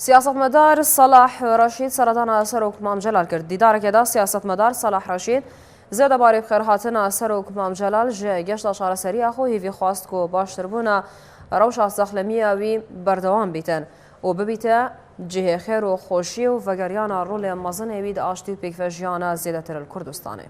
سیاستمدار صلاح رشید سردان سر حکومت جلال کرد. دیدارێکێدا سیاستمدار صلاح رشید زێدە باری بخێرهاتنە سەر حکومت جلال ژێ گەشتە چارەسەریە خۆ هیوی خواست و باشتربوونە ڕەوشە سەخلەمیەوی بەردەوام بیتن و ببیتە جهێ خێر و خۆشی و ڤەگەریانە ڕوڵێ مەزنێوی ئاشتی و پێکڤەژیانە زێدەتر کوردستانێ.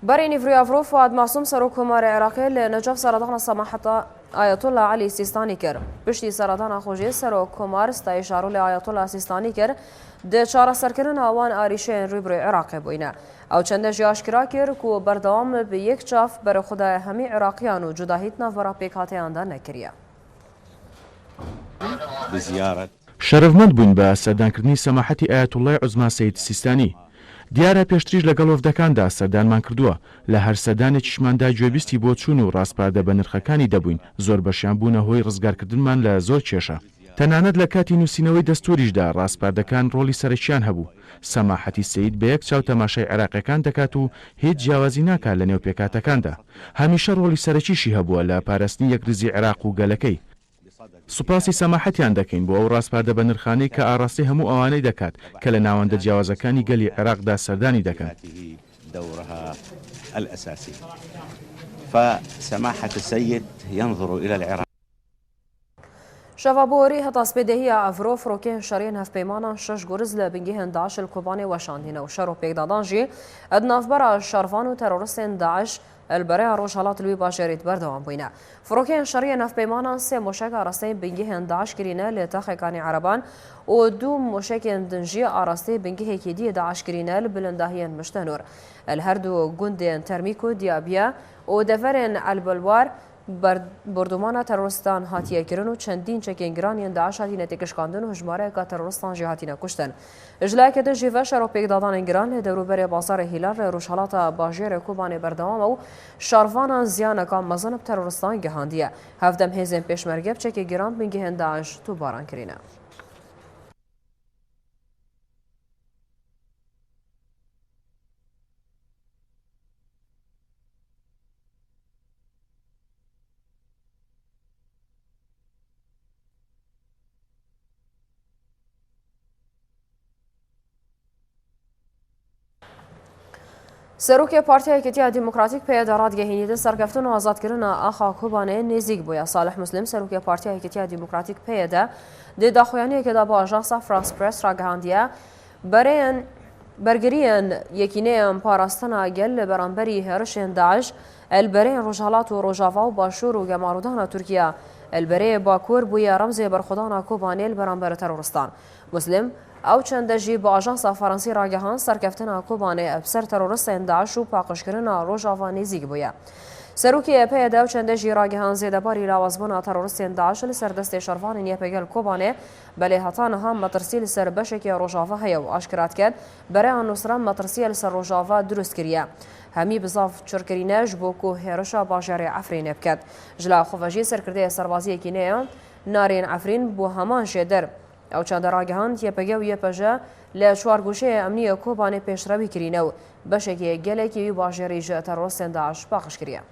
بريني فريافرو فؤاد معصوم سرو كومار عراقي لنجف سردان سماحة آية الله علي سيستاني كر بشتي سردان خوجي سرو كومار استيشارو لآية الله سيستاني كر ده چارە سەرکردن ئەوان ئاریشەیەن ڕووبڕێ عێراقی بووینە ئەو چەندەژی ئاشکرا کرد و بەردەوام بە یەک چاف بەرە خودای هەمی عێراقیان و جوداهیت ناڤەڕا پێکهاتەیاندا نەکریە. شەرەفمەند بووین بە سەردانکردنی سەماحەتی ئایەتوڵای عوزما سەید سیستانی. دیارە پێشتریش لەگەڵ وەفدەکاندا سەردانمان کردووە لە هەر سەردانێکیشماندا گوێبیستی بۆ چوون و ڕاستپاردە بە نرخەکانی دەبووین زۆر بەشیان بوونە هۆی ڕزگارکردنمان لە زۆر کێشە. تەنانەت لە کاتی نووسینەوەی دەستوریشدا ڕاستپاردەکان ڕۆڵی سەرەکیان هەبوو. سەماحەتی سەید بە یەک چاو تەماشای عێراقیەکان دەکات و هیچ جیاوازی ناکات لە نێو پێکاتەکاندا. هەمیشە ڕۆڵی سەرەکیشی هەبووە لە پاراستنی یەکرزی عێراق و گەلەکەی. سوپاسی سەماحەتیان دەکەین بۆ ئەو ڕاستپاردە بە نرخانەی کە ئاڕاستی هەموو ئەوانەی دەکات کە لە ناوەندە جیاوازەکانی گەلی عێراقدا سەردانی دەکەن. فسماحة السيد ينظر إلى العراق. شەڤابۆری هەتاسپێدەهیە ئەڤرۆ فڕۆکێن شەڕێن هەفپەیمانە شەش گورز لە بنگی داعش کوبانێ وەشاندینە و شەڕ و پێکدادانژی ئەدنافبەرە شەڕڤان و تەرۆریستên داعش البەرەیە ڕۆژهەڵات لوی باشێریت بەردەوام بووینە. فڕۆکێن شەڕیە هەفپەیمانان سێ مۆشەکە ئاراستەی بنگی داعش کرینە لە تەخێکانی عەرەبان و دوو مۆشەکێن دنجی ئاراستەی بنگهێکی دیە داعش کرینە لە بلنداهیەن مشتەنور هەردوو گوندێن تەرمیک و دیابیە و دەڤەرێن ئەلبەلوار بردومانە تەرۆریستان هاتیەکردن و چەندین چەکێنگرانیان داعش هاتینە تێکشکاندن و ژمارەیەکە تەرۆریستان جی هاتینە کوشتن. ژلایەکردن ژیڤە شەڕ و پێکدادانên giran lê dewroberê bazarê Hîlar lê rojhilata bajêrê Kobanê berdewam û şarvanan ziyaneka mezin bi terorîstan gihandiye. Hevdem hêzên pêşmerge bi çekê giran bingehên Daeş tûbaran kirîne. سەرۆکێ پارتیای یەکێتیە دیموکراتیک پێدا ڕادگەهێنیدن سەرکەفتن و ئازادکردنە ئاخا کوبانێ نێزیک بووە. ساڵح مسلم سەرۆکێ پارتیای یەکێتیە دیموکراتیک پێدا دێداخۆیانەیەکێدا بۆ ئاژانسا فرانس پرێس ڕاگەهاندیە بەرەیەن بەرگریان یەکینەیان پاراستنە گەل لە بەرامبەری هێرشێن داعش ئەلبەرەیەن ڕۆژهەڵات و ڕۆژاوا و باشوور و گەماڕوودانە تورکیا ئەلبەرەیە باکوور بوویە ڕەمزێ بەرخودانە کوبانێ لە بەرامبەرە تەرۆریستان. مسلم ئەو چەندەژی بە ئاژانسا فەڕەنسی ڕاگەهان سەرکەفتنە کوبانێ ئەبسەر تەرۆریستên داعش و پاقشکردنە ڕۆژاوا نێزیک بووە. سەرۆکی ئەپەیەدا و چەندەژی ڕاگەهان زێدەباری لاوازبوونا تەرۆریستên داعش لەسەر دەستێ شەڕڤانên یەپەگەل کوبانێ بەلێهاتانەها مەترسی لەسەر بەشێکی ڕۆژاوا هەیە و ئاشکرات کرد بەرەیان نووسران مەترسیە لەسەر ڕۆژاوا دروست کردە. هەمی بزاف چرکرینەش بۆ کو هێرشە باژێڕێ عەفرینێ بکات. ژلا خۆڤەژی سەرکردەیە سەربازیەکی نەیە نارێن عەفرین بۆ هەمان شێدەر ئەو چەندە ڕاگەهان یەپەگە و یەپەژە لە چوارگوشەیە ئەمنیە کۆبانێ پێشڕەوی کرینە و بەشێکی گەلێکی باژێری ژە تەرۆریستên داعش پاخش کردە.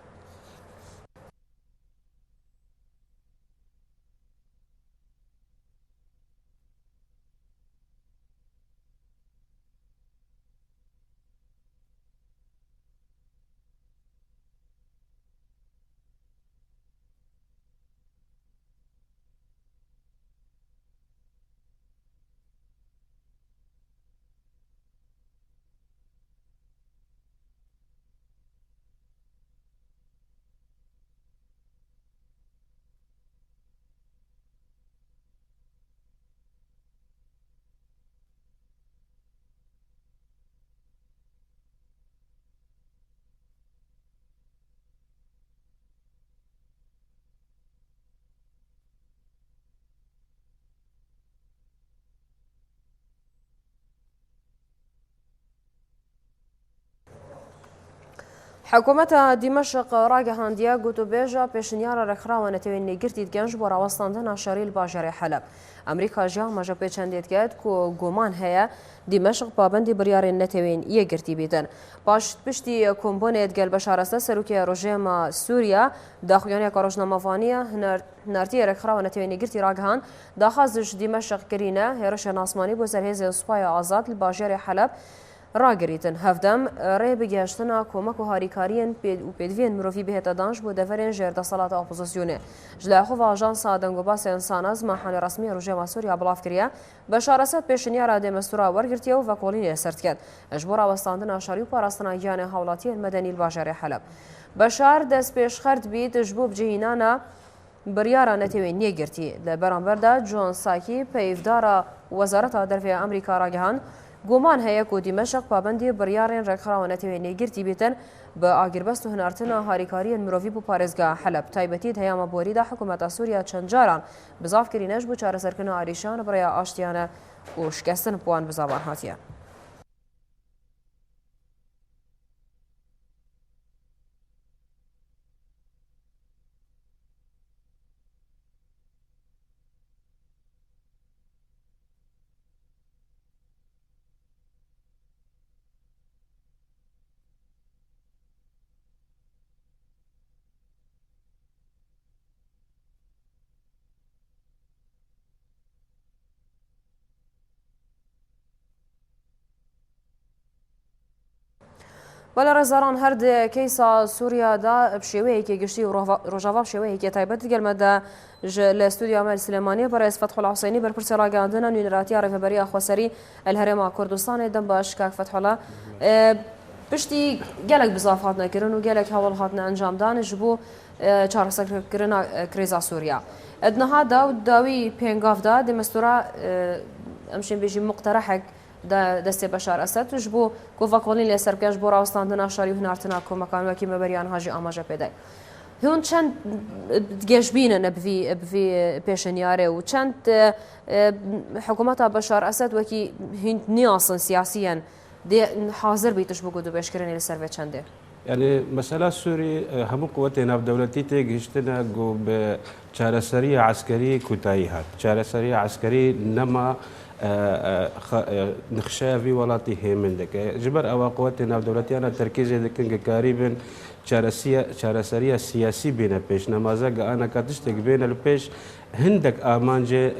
حکوومەتە دیمەشق ڕاگەهاندیە گوتوبێژە پێشنیارە ڕێکخراوە نەتەوێت نێگرتی گەنج بۆ ڕاوەستاندنە شەڕی لە باژارێ حەلەب. ئەمریکا ژیان مەژە پێچەندێتکات کۆ گومان هەیە دیمەشق پابەندی بڕیارێن نەتەوێن یەکگرتی بیتن. پاش پشتی کۆمبۆنێت گەل بەشارەستە سەرۆکی ڕۆژێمە سووریا داخوێنێکە ڕۆژنامەوانیە هەنارتیە ڕێکخراوە نەتەوێت نێگرتی ڕاگەهان داخوازش دیمەشق کردینە هێرشە ناسمانی بۆ سەرهێزی سوپای ئازاد لە باژارێ حەلەب ڕاگریتن هەفتەم ڕێ بگەشتنە کۆمەک و هاریکاریان و پێدوێن مرۆڤی بهێتە دانش بۆ دەڤەرێن ژێردەسەڵاتە ئۆپۆزیسیۆنێ ژلایخۆڤ ئاژانسا دەنگۆباسە ئینسانە زمانحانی ڕسمی ڕۆژێمە سووریا بڵاوکریا بەشارەسەد پێشنیارە دێمەستورا وەرگرتیە و ڤەکۆڵینێ سەرکرد ئەش بۆ ڕاوەستاندنە شەڕی و پاراستنە گیانە هاوڵاتیان مەدەنی باژارێ حەلەب. بەشار دەست پێشخەرد بیت ژ بۆ بجێهینانە بڕیارە نەتەوێت نێگرتی لە بەرامبەردا جۆن ساکی پەیڤدارە وەزارەتە دەرفێ ئەمریکا ڕاگەهان گومان هەیە و دیمەشق پابەندی بڕیارێن ڕێکخراوە نەتەوێت نێگرتی بێتن بە ئاگربەست و هەنارتنە هاریکاریان مرۆڤی بۆ پارێزگا حەلەب تایبەتیت هەیەمە بۆریدا حکوومەتە سووریا چەند جاران بزافکردنەش بۆ چارەسەرکردنە ئاریشانە بڕیا ئاشتیانە و شکستن پوان بزابان هاتیە. بەڵێ ڕێزاران هەرد کەیسا سووریادا بشێوەیەکی گشتی و ڕۆژاوا بشێوەیەکی تایبەت گەلمەدا لە ستودیا مەل سلێمانی بەڕێز فتحوڵا حوسێنی بەرپرسی ڕاگەاندنە نوێنەراتیە ڕێڤەبەریە خۆسەری ئەلهەرێما کوردستانی دەم باش کاک فتحوڵا پشتی گەلێک بزاف هاتنەکردن و گەلێک هەوڵ هاتنە ئەنجامدانش بوو چارەسەرکردنا کرێزا سووریا ئەدنەهادا و داوی پێنگافدا دێمەستورا ئەمشێن بێژی مقتەرەحێک دەستێ بەشار ئەسەد توش بوو گۆڤەکۆڵین لێ سەرکەش بۆ ڕاوەستاندنە شەڕی و هەنارتنە کۆمەکان وەکی مەبەریان هاژی ئاماژە پێدای هون چەند گەشببینە نەبڤی پێشەنیارێ و چەند حکوومەتە بەشار ئەسەد وەکی هند نیاسن سیاسیەن حاضر بیتش بۆ گوتوبێژکردنی لەسەر چەندێ يعني مسألة سوري هم قوتي ناف دولتي تيجيشتنا جو بشارسرية عسكرية كتايهات شارسرية عسكرية نما نخشى في ولاتي من دك جبر أو قوتي ناف دولتي أنا تركيزي ذكر قريبا شارسرية سياسي بين بيش نمازق أنا كاتشتك بين البيش هندك آمانجي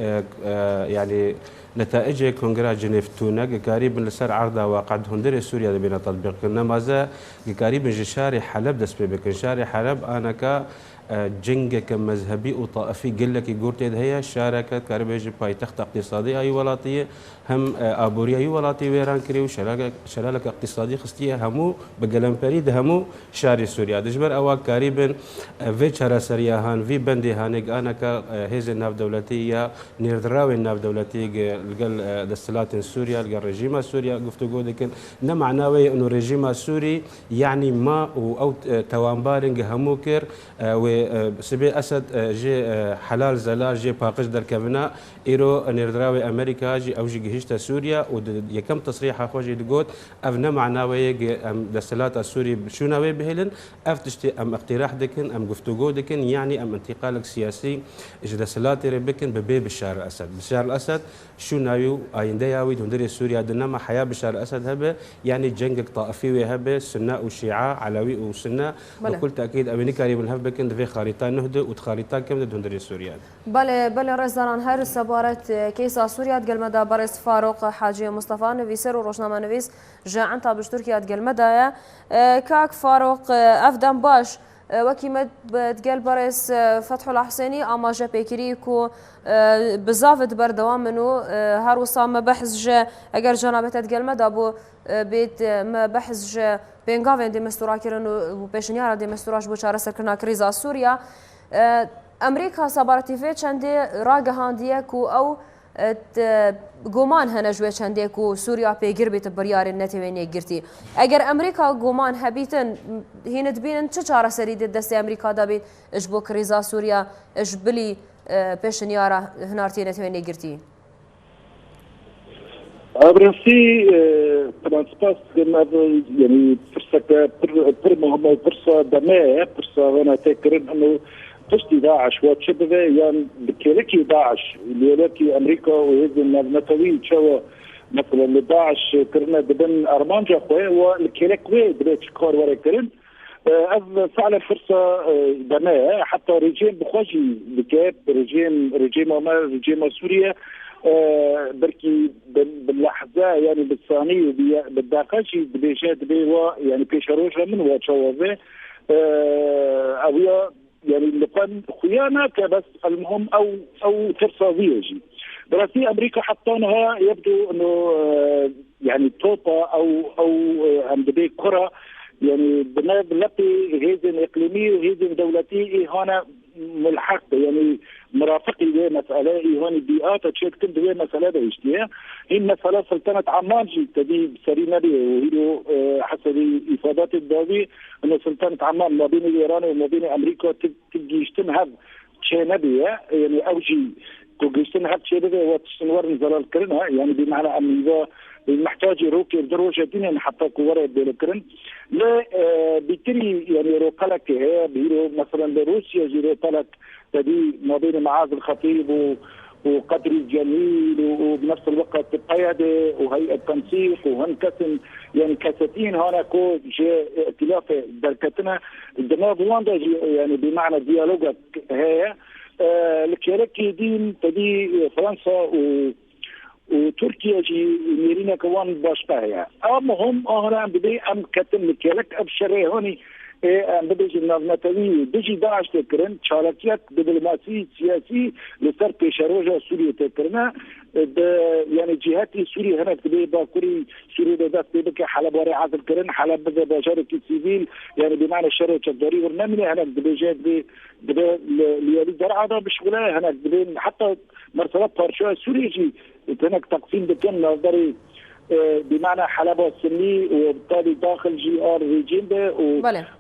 يعني نتائج كونغرس جنيف تونا قريب من لسر عرضه وقعد هندري سوريا بين تطبيق نمازا قريب من شارع حلب دس بكن شارع حلب أنا ك جنگ كمذهبي وطائفي قل لك يقولت هي شاركت كاربيج بايتخت اقتصادي اي ولاتيه هم ابوريا اي ولاتي ويران كري وشلالك اقتصادي خستيه همو بقلم بريد همو شاري سوريا دجبر او قريبا في شراسريا هان في بندي هانك انا كهيز الناف دولتيه نيردراوي الناف دولتي قال دستلات سوريا قال رجيم سوريا قفتو لكن نمعناوي انه رجيم سوري يعني ما او توانبارنج هموكر سبي أسد جي حلال زلال جي باقش در كفنا إيرو نيردراوي أمريكا جي أو جي جهشتا سوريا ويكم تصريح أخوجي دقوت أفنا معناوي أم دستلات السوري شوناوي بهلن أفتشتي أم اقتراح دكن أم قفتوغو دكن يعني أم انتقالك سياسي إج دستلات ربكن ببي بشار الأسد بشار الأسد شوناوي أيندياوي دندري سوريا دنما حياة بشار الأسد هبه يعني جنگك طائفي هبه سنة وشيعة علوي وسنة بكل تأكيد أمريكا ريبن هبكن في خريطة نهدة وخريطة كم دندري سوريا بله رزداران هر سبارت كيسا سوريا تقلمدا برس فاروق حاجي مصطفى نويسر وروشنامه نويس جاعن تابش تركيا تقلمدا كاك فاروق افدم باش وكيمت بتقل برس فتح الله حسيني اما جا بيكري كو بزافت بردوام منو هر وصا مبحث جا اگر جنابته تقلمدا بو بيت مبحث جا بينغافن دي مستورا كيرن و بيشنيارا دي مستوراش بو چارە سەرکردنا كريزا سوريا امريكا سابارتيفي چندي راگەهاندیەک و ئەو گومان هەنە ژوێ چەندێک و سووریا پێگیر بێتە بڕیارێن نەتەوێت یەکگرتی ئەگەر ئەمریکا گومان هەبیتن هینت بینن چ چارەسەری دەستی ئەمریکا دەبێت ئەش بۆ کرێزا سووریا ئەش بلی پێشنیارە هەنارتی نەتەوێت یەکگرتی براسي طبعا سباس يعني فرصة مهمة وفرصة دماء فرصة أنا أتذكر إنه تشتي داعش وتشبه يعني بكيلكي داعش اللي لكي أمريكا وهذا النتوي تشوا مثلا لداعش كرنا بدن أرمانجا خوي والكيلك وي بدأت شكار ورا كرن فعلا فرصة دماء حتى رجيم بخوجي بكاب رجيم سوريا بركي باللحظة يعني بالثانية بالدقيقة بيجاد بيوا يعني بيشروجها من واتشوفه أويا يعني لقن خيانة كبس المهم أو فرصة فيجي براسي أمريكا حطونها يبدو إنه يعني توطة أو عند بي كرة يعني بنلقي هيزن إقليمي وهيزن دولتي هنا ملحق يعني مرافقي ذي مسألة هون بيئات تشيك تبدو ذي مسألة بيشتيها هي مسألة سلطنة عمان جي تدي بسرينا بي وهي حسب إفادات الدولي أن سلطنة عمان ما بين إيران وما بين أمريكا تبدي يشتنها شيء نبيه يعني أوجي تجيشتنها شيء نبيه وتشتنور نزال كرنها يعني بمعنى أن إذا محتاج يروك الدروجة دينيا حتى كورة بيلكرن لا بيتري يعني روكلك هي بيرو مثلا لروسيا جيرو تلك تدي ما بين معاذ الخطيب وقدري الجميل وبنفس الوقت القيادة وهيئة التنسيق وهنكسن يعني كاستين هنا كو جي ائتلاف دركتنا الدماغ واندا يعني بمعنى ديالوجك هي الكيركي دين تدي فرنسا وتركيا جي ميرينا كوان باشقاها اما هم هنا بدي ام كتم الكيرك ابشري هوني بديش النظمتوي بيجي داعش تكرن شاركيات دبلوماسي سياسي لسر بيشاروجا سوريا تكرنا يعني جهاتي سوريا هنا تبي باكوري سوريا بدات تبكي حلب وري عازل كرن حلب بدا بشارك السيفيل يعني بمعنى الشرع الدوري ورنمني هنا بدي جات بدي ليالي درعه بشغله هنا بدي حتى مرسلات طرشوه سوريا جي هناك تقسيم بكم نظري بمعنى حلب والسني وبالتالي داخل جي ار ريجين ده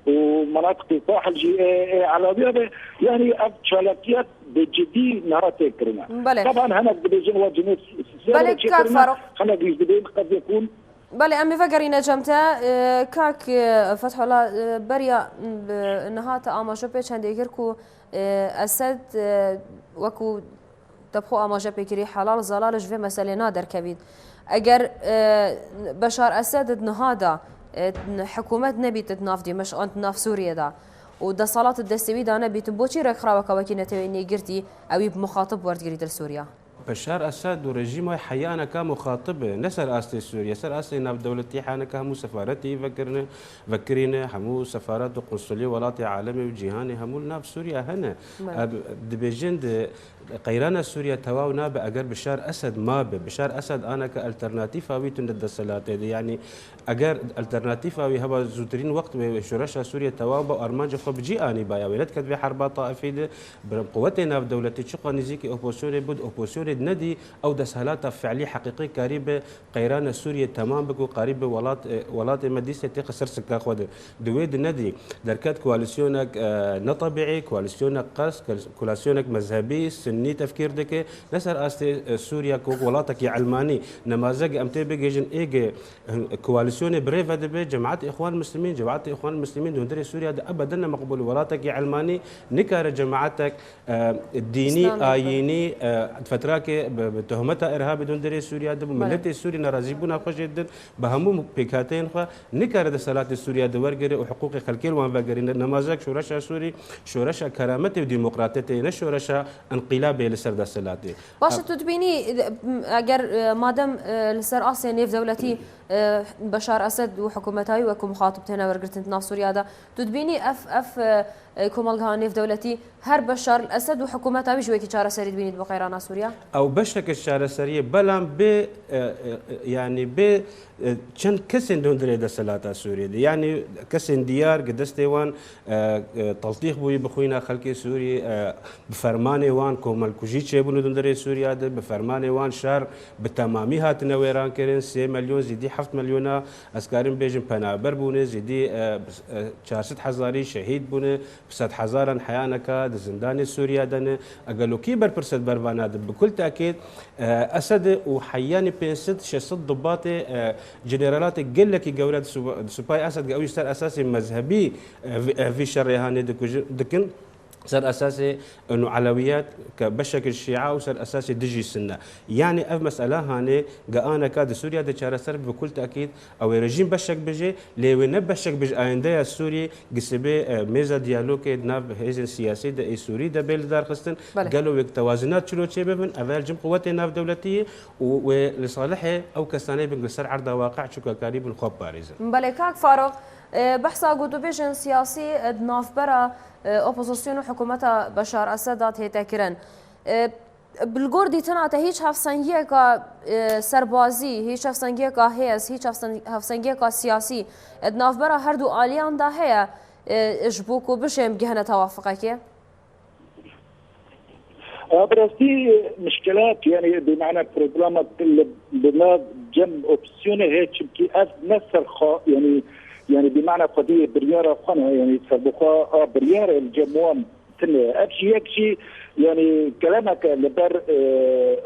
ومناطق ساحل جي على بيضة يعني شالكيات بجدي نهارات كرنا طبعا هنا بديجين وجنود بله كاك فاروق هنا بيجدين قد يكون بله امي فقرينا جمتا كاك فتح الله بريا نهات اماجه بيش عندي كركو اسد وكو تبخو اماجه بكري حلال زلالش في مساله نادر كبيد اگر بشار اسد نهادا حكومت نبي تتنافدي مش انت ناف سوريا دا ودا صلاه الدستوي دا نبي تبوشي رخرا وكوكي نتويني قرتي او بمخاطب ورد قريت لسوريا بشار اسد ورجيمه حيانا كمخاطب نسر استي سوريا سر استي ناب دولتي حانا كهمو سفارتي فكرنا همو سفارات وقنصليه ولاتي عالمي وجهاني همو ناب سوريا هنا دبيجند قيرانا سوريا تواونا باجر بشار اسد ما بشار اسد انا كالترناتيف اوي تند السلات يعني اجر الترناتيف اوي هبا زوترين وقت بشرشا سوريا تواو ارمانج خو بجي اني بايا ولد كتبي حرب طائفيه بقوتنا في دولتي شقه نزيكي اوبوسيون بود اوبوسيون ندي او دسهالات فعلي حقيقي قريب قيرانا سوريا تمام بكو قريب ولات مديسه تقصر سكا خود دويد ندي دركات كواليسيونك نطبيعي كواليسيونك قرص كواليسيونك مذهبي سني تفكير دك نسر استي سوريا كو ولاتك علماني نماذج امتي بيجن ايج كواليسيون بريفا دبي جماعه اخوان المسلمين دون سوريا ابدا مقبول ولاتك علماني نكار جماعتك الديني ايني فتراك بتهمتها ارهاب دون دري سوريا دب ملت السوري نرازيبنا خوش جدا بهمو بيكاتين خ نكار د صلاه سوريا دورغري وحقوق خلكيل وان باغري نماذج شورشا سوري شورشا كرامتي وديمقراطيتي نشورشا انقلابي لسر دسلاتي باش تتبيني اگر مادام لسر اسيا في دولتي بشار اسد وحكومتاي وكم مخاطبتنا ورقرتنا ناف سوريا دا تتبيني اف كومالغاني في دولتي هر بشار الاسد وحكومتها بجويكي شارع سري تبيني بقيرانا سوريا او بشك الشارع سري بلان ب يعني ب چند كسن دون دري دسلاتا سوريا دي يعني كسن ديار قدستيوان تلطيخ بوي بخوينا خلقي سوري بفرماني وان كومال كوجيتشي بنو دون دري سوريا دي بفرماني وان شهر بتمامي هات نويران كرين 3 مليون زيدي 7 مليون اسكارين بيجن بنابر بونه زيدي 400,000 شهيد بونه 100,000 حيانكا زندان سوريا دن اقلو كيبر برسد بربانات بكل تاكيد اسد وحياني بينسد 600 ضباط جنرالات قل لك جورات سباي اسد قوي صار اساسي مذهبي في شريهاني دكن صار اساسي انه علويات كبشك الشيعه وصار اساسي دجي السنه يعني اف مساله هاني قانا كاد سوريا دشار سرب بكل تاكيد او رجيم بشك بجي لو نبشك بج ايندا السوري قسبه ميزا ديالوج ناب هيزن سياسي د سوري د بيل دار خستن قالوا توازنات شلو تشبن افرجم قوات ناف دولتيه ولصالحه او كساني بنقصر عرض واقع شكا قريب الخوب باريزه بلكاك فاروق بحثا قوتوبيشن سياسي نافبرا اوبوزيسيون حكومة بشار اسد هيتا كرن بالگوردی تنها هیچ هفسنگی کا سربازی هیچ هفسنگی کا هیس هیچ هفسنگی کا سیاسی نافبرا هر دو آلیان دا هيا اجبوكو بشم جهنة توافقه كي براسي مشكلات يعني بمعنى بروبلامات بما جنب اوبسيون هيك كي نفس يعني بمعنى قضيه برياره خانه يعني سبقا برياره الجموان ابشي يكشي يعني كلامك لبر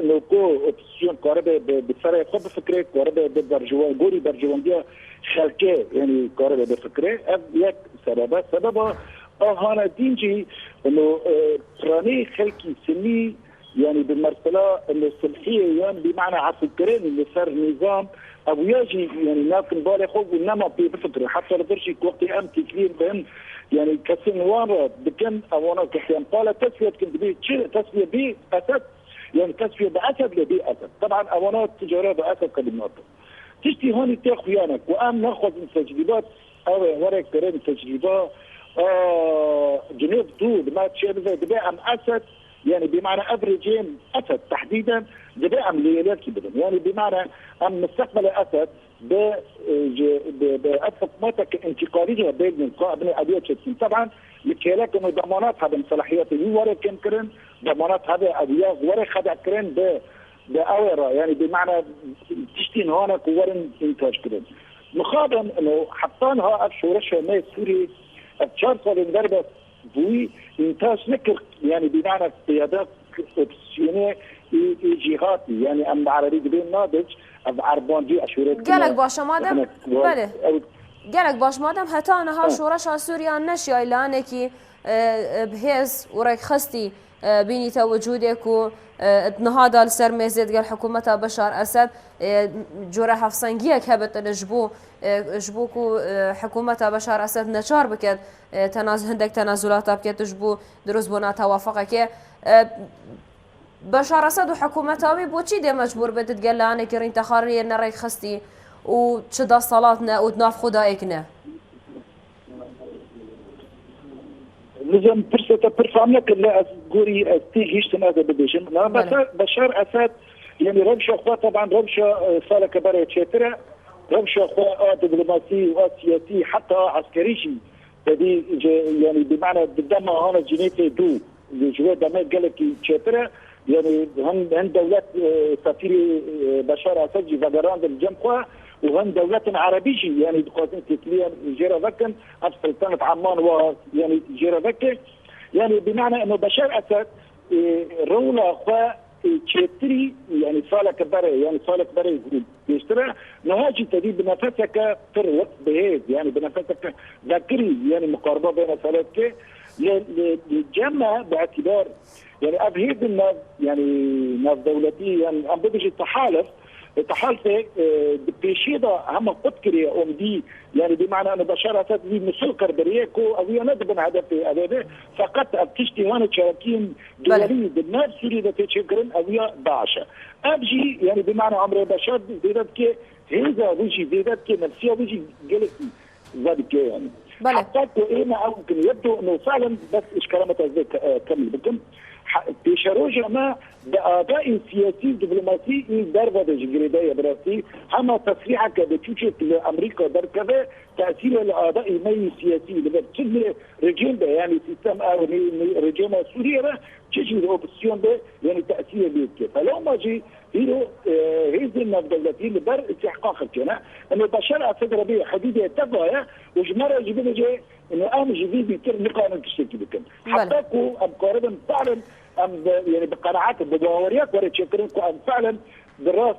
انه كو اوبسيون قربه بفرق خب فكره قربه برجوان غوري برجوان دي خلكه يعني قربه بفكره يك سببها هانا دينجي انه فراني خلكي سني يعني بالمرسله انه الصلحيه يعني بمعنى عسكرين اللي صار نظام او يجي يعني لكن بالغ انما بفكره حتى لدرجه وقت ام تكليم بهم يعني كسنوار بكم اونا كسيان قال تسويه كنت بي تسويه بي اسد يعني تسويه باسد لبي اسد طبعا اونا التجاره باسد كلمات تشتي هون تاخيانك وام ناخذ من تجربات او ورق كريم تجربه جنوب دو ما تشابه دبي ام اسد يعني بمعنى افريجين اسد تحديدا دبي ام ليالات كبدن يعني بمعنى ام مستقبل اسد بأدفق موتك انتقالية بين القائمين أبيات شتين طبعا لكيلاك انه ضمانات هذا صلاحيات ورا كان كرن ضمانات هذا أبيات ورا خدع كرن بأورا يعني بمعنى تشتين هونك ورن انتاج كرن مخابن انه حطانها ابشورشها ما سوري ابشارصة لندربة بوي انتاج نكر يعني بمعنى قيادات اوبسيونية جهاتي يعني ام عربي بين ناضج عربانجي اشورت قالك باش مادام بله قالك باش مادام هتانا ها شورش سوريا نشي لانكي بهز وراك خستي بيني توجودك و نهاضة لسر ميزيد قال حكومة بشار أسد جورا حفصنجيك هبت جبوكو حكومة بشار أسد نشار بكت هندك تنازلات بكت جبو دروز بنا توافقك بشار أسد وحكومته بوشي دي مجبور بتتقال لعنة كرين تخاري إن رايك خستي وتشدا صلاتنا وتناف خدايكنا لازم فرصة برفعنا كلا أقولي أستيجيش هذا بديشن بشار أسد يعني رمشة أخوة طبعا رمشة صالة كبار تشاترة رمشة أخوة دبلوماسي وسياسي حتى عسكريشي هذه يعني بمعنى قدام هنا جنيتي دو جواد دماغ قالك تشاترة يعني هن دولات سفير بشار أسد جفاجران الجمقة وهن دولات عربية يعني بقوتين تكليا جيرا فكن سلطنة عمان ويعني جيرا فكن يعني بمعنى انه بشار اسد رولة اخوة تشتري يعني صالة كبارة يعني صالة كبارة يشتري نهاجي تدي بنفسك في وقت بهيد يعني بنفسك ذكري يعني مقاربة بين صالتك للجمع باعتبار يعني ابهيد الناس يعني ناس دولتي يعني عم بيجي التحالف تحالفه بتشيدا هم قدكري ام دي يعني بمعنى انه بشار اسد دي مسلكر بريكو او يندبن هدفي هذا فقط بتشتي هون شراكين دوليه بالناس سوري ده تشكرن او يا داعشه ابجي يعني بمعنى عمر بشار زيدت كي هذا وجي زيدت كي نفسيه وجي قالت ذلك يعني حتى انا ممكن يبدو انه فعلا بس ايش كلامه كمل بكم پیشروج ما بآباء سياسي دبلوماسي ضربة جريدية براسي أما تصريحك بتوجد لأمريكا در كذا تأثير الآباء مي سياسي لبتشد رجيم يعني سيستم رجيم سوريا تجي الأوبسيون ده يعني تأثير بيك فلو ما جي هيرو هيز الدولتين لبر استحقاق كنا إنه بشر أسد ربيع حديدة تبعه وجمرة جبنا جاي إنه أهم جديد بيتر نقارن تشتكي بكم حتى كو أمقاربا فعلا يعني بقناعات بمواوريات ورا تشكرنكم أم فعلا دراسة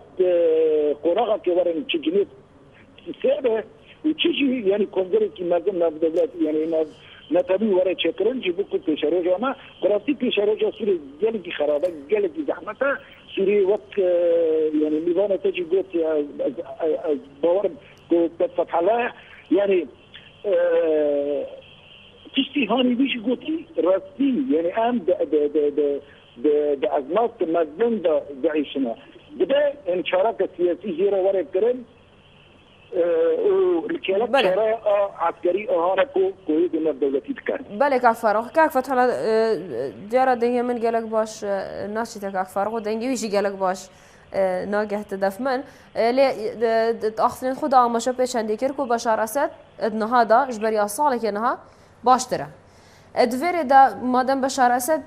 قراءة ورا تشجنيت سيبه وتشجي يعني كونزرتي ما زلنا بدولات يعني نتابي ورا تشكرن جيبوكم في شروجة ما براسي في شروجة سوري جلدي خرابة جلدي زحمتها سوري وقت يعني نظام تجي قوت باور فتح الله يعني تشتي هاني بيش قوتي راسي يعني ام بأزمات مزمن بعيشنا بدا ان شراكة سياسية جيرا ورا كرن والكلام شراء عسكري هانكو كويد من الدولتي تكان بله كاك فارغ كاك فتح ديارة دنيا من قالك باش ناشي تكاك فارغ ودنيا ويجي قالك باش ناگه تدف من لی تأخذين خدا آماشه پیشندی کرد که بشار اسد ادنها دا جبری اصاله که نها باشتره ادویری دا مادام بشار اسد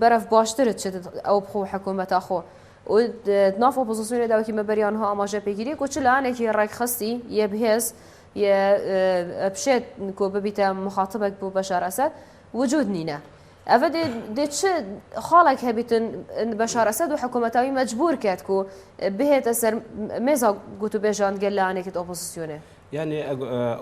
برف باشتره چه او بخو حکومت اخو و ناف اپوزیسیون دا که مبریانها آماشه پیگیری که چه لعنه که رای خستی یه بهز یه بشت که ببیت مخاطبك بو بشار اسد وجود نینه أفدي دتش خالك هبيتن بشار أسد وحكومته مجبور كاتكو به تسر ماذا قلتوا بيجان قال عنك أوبوزيسيونه يعني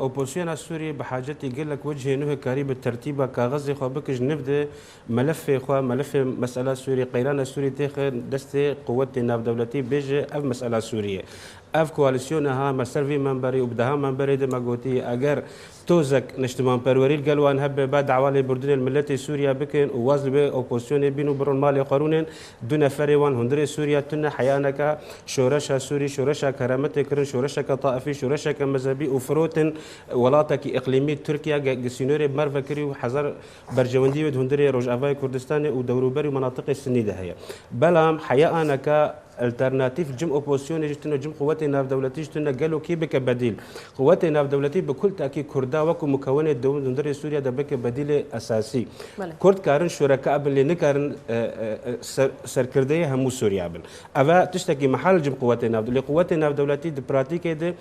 اوبوزيسيون السوري بحاجتي يقول لك وجه انه كاري بالترتيب كغزي خو بكج نبدا ملف خو ملف مساله سوري قيران السوري تاخذ دستي قوتي ناب دولتي بيجي اف مساله سوريه اف كواليسيون ها مسرفي منبري وبدها منبري دماغوتي اگر توزك نشتمان بروريل قالوا ان هب بعد عوالي بردن الملتي سوريا بكن وواز به اوبوزيسيون بينو برون مالي قانون دون فريوان هندري سوريا تن حيانك شورشها سوري شورشها كرامتي كرن شورشها كطائفي شورشها كمذهبي وفروتن ولاتك اقليمي تركيا جسينوري مرفكري وحزر برجوندي هندري روجافاي كردستان ودوروبري ومناطق السنيده هي بلام حيانك الترناتيف جم اوبوزيسيون جتنا جم قوات ناف دولتي جتنا قالوا كي بك بديل قوات ناف دولتي بكل تاكيد كردا وكو مكونه دوله سوريا ده بك بديل اساسي كرد كارن شركاء اللي نكارن سركرديه هم سوريا بن افا تشتكي محل جم قوات ناف قوات ناف دولتي دي براتيكي دي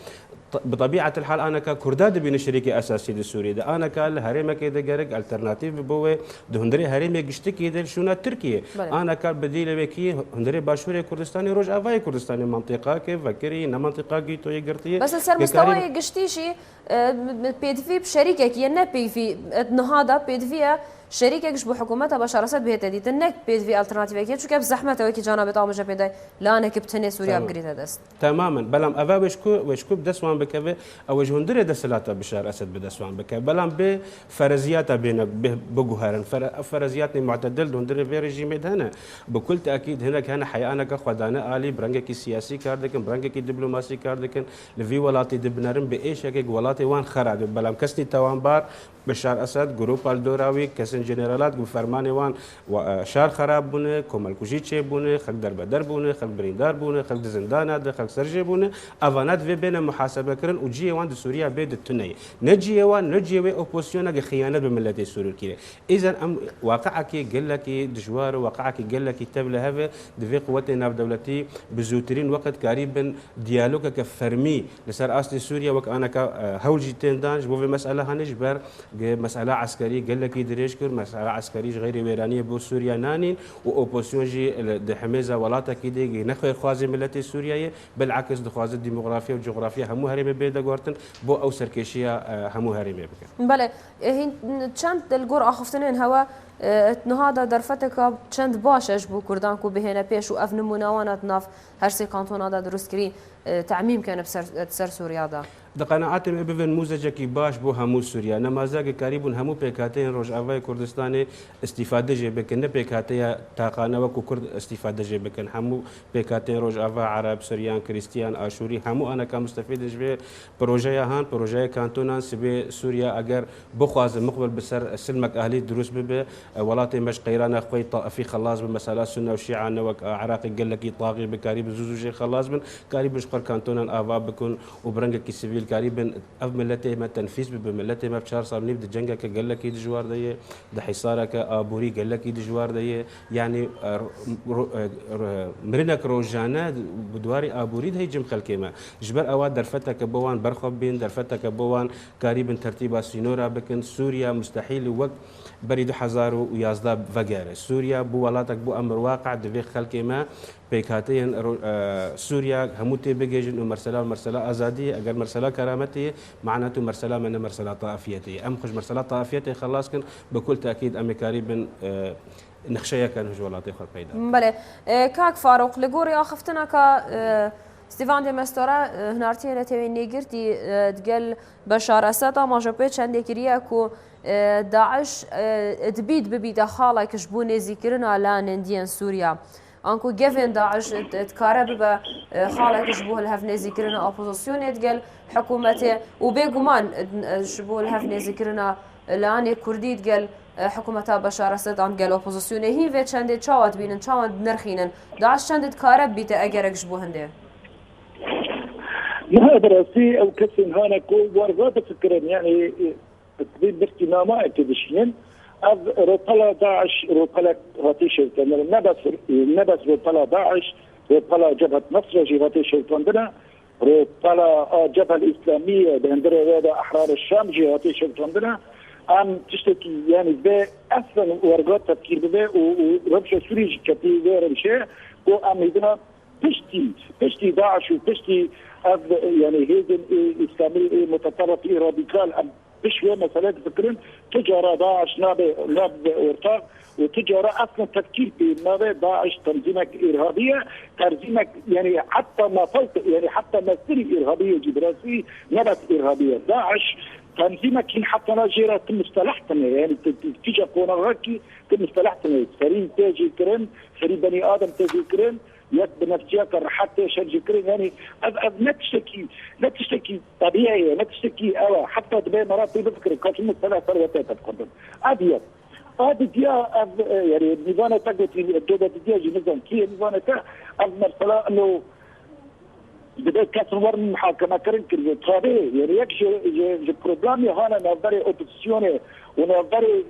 بطبيعه الحال انا ككرداد بين شريكي اساسي لسوريا ده انا كالهريمه كده جرك الترناتيف بوه دهندري هريمه گشتكي ده شونا تركيا انا كان بديل بكي هندري باشوري كردستاني روج افاي كردستاني منطقه كيف فكري ان منطقه جي تو يقرتي بس السر مستوى گشتيشي بيدفي بشريكك ينا بيفي نهاده بيدفي شريكك بحكومتها بشار اسد بهت دي تنك بيدفي الترناتيف كي شو زحمته وكي جانب طامج بيداي لا انا كبتني سوريا بقريتها دست تماما بلام افا وشكو بدسوان بكبه او جهندري دسلاته بشار اسد بدسوان بكبه بلام بفرزيات بين بجوهرن فرزيات معتدل دهندري في ريجيم هنا بكل تاكيد هناك هنا حيانك خدانه الي برنجك سياسي كاردك برنجك دبلوماسي كاردك لفي ولاتي دبنرم بايش هيك ولاتي وان خرج بلام كسني توان بار بشار اسد جروب الدوراوي كسن جنرالات بفرمان وان شار خراب بونه كمال كوجيتشي بونه خلق درب بونه خلق بريندار بونه خلق زندانات خلق سرجي بونه افانات في بين محاسبه كرن وجي وان سوريا بيد التني نجي اوبوزيسيون خيانه بملت سوريا كده اذا واقعك قال لك دجوار واقعك قال لك تبل هذا في قوتنا دولتي بزوترين وقت قريبا ديالوج كفرمي لسر اصل سوريا وك انا هولجي تندانج بو في مساله هنجبر مساله عسكريه قال لك يدريش كر مساله عسكريه غير ويرانيه بو سوريا نانين واوبوزيسيون جي دحميزه ولاتا كيدي نخوي خوازي ملتي سوريا بالعكس دخواز الديموغرافيا والجغرافيا همو هرمي بيدا غورتن بو او سركيشيا همو هرمي بك بله هين چند الجور اخفتنين هوا نهادا درفتك چند باشش بو كردان كو بهنا بيش و اف نموناوانات ناف هر سي كانتونا دا دروست كري تعميم كان بسر سوريا دا دقناعات ببن موزجکی باش بو همو سوریا نمازاگ کاریبون همو پیکاته روجاوای کردستان استفاده جه بکن نه پیکاته تاقانه و کرد استفاده جه بکن همو پیکاته روجاوا عرب سوریان کریستیان آشوری همو انا کا مستفید جه پروژه هان پروژه کانتونان سبی سوریا اگر بخواز مقبل بسر سلمك اهلي دروس به ولاتي مش قيران اخوي طائفي خلاص بمساله سنه وشيعه نوك عراقي قال لك طاغي بكاريب زوزو خلاص من كاريب مش كانتونان افا بكون وبرنجك سيفيل كاريب اف ملته ما تنفيذ بملته ما بشار صار نبدا جنجك قال لك جوار دي ده حصارك ابوري قال لك جوار دي يعني مرنك روجانا بدواري ابوري ده جم خلكيما جبر اواد درفتك بوان برخب بين درفتك بوان كاريب ترتيب سينورا بكن سوريا مستحيل وقت بريد 2011 فجر سوريا بو ولاتك بو امر واقع دفي خلكيما بيكاتين سوريا هموتي بيجن مرسله ازادي اگر مرسله كرامتي معناته مرسله من مرسله طائفيتي ام خش مرسله طائفيتي خلاص كن بكل تاكيد ام قريب نخشيه كان جولاتي خر بيدا بله كاك فاروق لغوري اخفتنا ك ستيفان دي مستورا هنارتي نتوي نيجرتي تقال بشار اسد ما جبت چندكريا كو داعش تبيد ببيد خاله كشبون ذكرنا لا ننديان سوريا انكو جيفن داعش تكارب بخاله كشبوه الهفني ذكرنا اوبوزيسيون تقال حكومته وبيغمان شبوه الهفني ذكرنا لاني كردي تقال حكومة بشار اسد عن قال اوبوزيسيون هي في چند چاوت بينن چاوت نرخينن داعش چند تكارب بيت اگر كشبوه هنده ما دراسي او كسن هانا كو ورغات فكرن يعني تطبيق باهتمامات تدشين از روطلا داعش روطلا غطي شيطان نبس روطلا داعش روطلا جبهة نصر غطي شيطان دنا روطلا جبهة الإسلامية بهندرة هذا أحرار الشام غطي شيطان دنا ام تشتكي يعني به اصلا ورغات تفكير به وربش سوري كتي غير الشيء وام يدنا بشتي داعش وبشتي يعني هيدن اسلامي متطرف راديكال بشوي مسألة فكرين تجارة داعش ناب ورطاق وتجارة اصلا تفكير بناب داعش تنظيمك ارهابية تنظيمك يعني حتى ما فوق يعني حتى ما سري ارهابية جبراسي نبت ارهابية داعش تنظيمك حتى ناجيرة مصطلحتنا يعني تيجي قونا راكي مصطلحتنا فريق تاجي كرن فريق بني ادم تاجي كرن يد بنفسيات حتى شرج كرن يعني لا تشتكي طبيعي لا تشتكي أو حتى تبين مرات بفكر كانت المصطلح ثروتات تقدم ابيض هذه ديا يعني نظام تقدي الدولة ديا نظام كي نظام تا المرسله انه بدأ كسر ورن محاكمة كرن كريم طبيعي يعني يكشي بروبلامي هانا نظري اوبوزيسيوني ونظري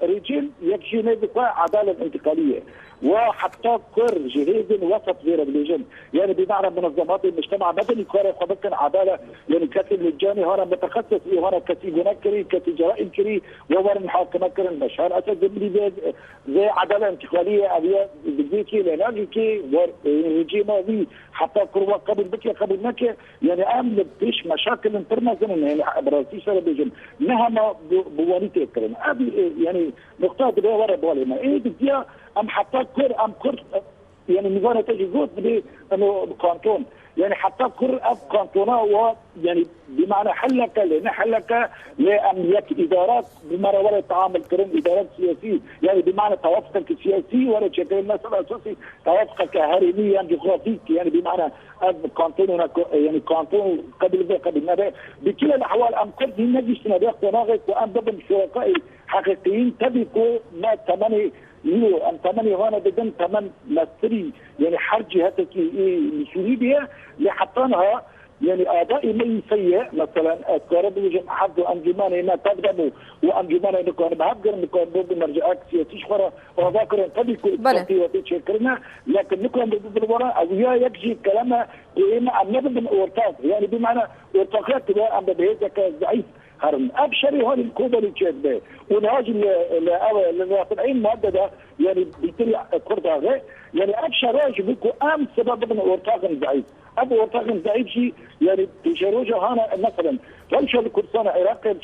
ريجيم يكشي نبقى عدالة انتقالية وحتى كر جهاز وسط غير بليجن يعني بمعنى منظمات المجتمع المدني كره خبطن عداله يعني كاتب للجاني هنا متخصص هنا كتيب هناك كتيب جرائم كري وورن محاكمه كرن مشهر اساس زي عداله انتقاليه ابيا بديكي لناجيكي ورجيمه حتى كروا قبل بكي قبل نكي يعني امن فيش مشاكل انترناسيونال يعني براسي سبب بيجن مهما بوانيتي كرن ابي يعني نقطه ده ورا بالنا ايه بدي ام حتى كر ام كر يعني نظام تجي جزء بدي انه كانتون يعني حتى كر اب كانتونا ويعني بمعنى حلك لان حلك لامنيات ادارات بمعنى ولا تعامل كرم ادارات سياسيه يعني بمعنى توافقك السياسي ولا شكل المسألة الاساسي توافقك هرميا جغرافيك يعني بمعنى اب كانتون يعني كانتون قبل ما بكل الاحوال ام كر دي نجي سنه قناغك وام ضمن شركاء حقيقيين تبقوا ما 8 يو ام 8 هنا بدن 8 مصري يعني حرج هتكي مسؤولي بها لحطانها يعني اداء من سيء مثلا الكهرباء يجي حد انجمان هنا تقدموا وانجمان هنا كان بهجر نكون بمرجعات سياسيه شخرة وذاكر تبي وتشكرنا لكن نكون بالوراء او يكفي كلامها بما ان نبدا اورتاق يعني بمعنى ارتقيت بقى ام بهيك ضعيف هرم ابشري هون الكوبا اللي تشد به ونهاج ل 70 ماده ده يعني بيطلع كرده يعني ابشراج بكو ام سبب من ورطاقم ضعيف ابو ورطاقم ضعيف شيء يعني تشروجه هنا مثلا فلشة الكرسانة عراقي